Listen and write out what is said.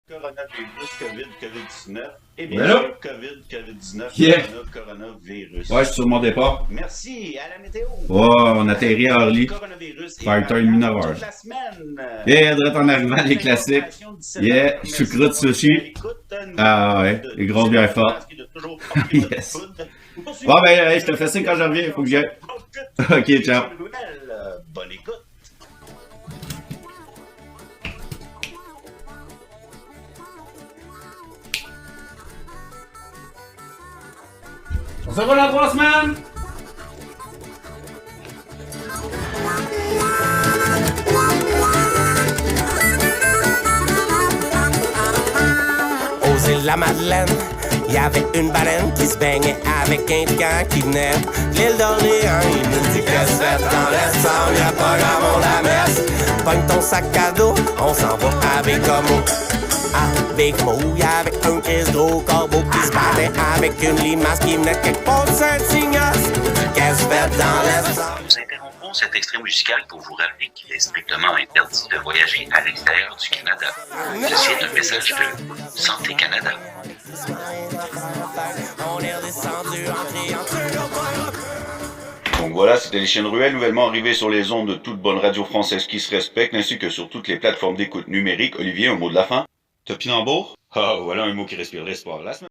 Coronavirus, COVID-19, et bien Ben là. sûr, COVID-19, Yeah. coronavirus. Ouais, je suis sur mon départ. Merci à la météo. Ouais, on atterrit à Orly. Coronavirus est 5h30, variable 9h. toute la semaine. Yeah, direct en arrivant, les classiques. Yeah, choucroute sushi. Ah ouais, les grosses bières fortes. Yes. Bon, ben, hey, je te fais signe quand je reviens, faut que j'y aille. Ok, ciao. Bonne écoute. On se voit dans 3 semaines! Aux îles de la Madeleine, il y avait une baleine qui se baignait avec un gars qui venait de l'île d'Orléans. Il nous dit qu'est-ce que fait dans l'Est, y'a pas grand monde à messe. Pogne ton sac à dos, on s'en va avec Bécomo. Avec Mouille, avec un Chris gros corbeau qui se battait avec une limace qui venait quelque part de Saint-Ignace. Qu'est-ce que fait dans l'Est? Nous interrompons cet extrait musical pour vous rappeler qu'il est strictement interdit de voyager à l'extérieur du Canada. Ceci est un message de Santé Canada. On est redescendu en criant. Donc voilà, c'était les chiens de ruelle nouvellement arrivés sur les ondes de toute bonne radio française qui se respecte, ainsi que sur toutes les plateformes d'écoute numérique. Olivier, un mot de la fin? Topinambour? Ah, voilà un mot qui respire l'espoir. La semaine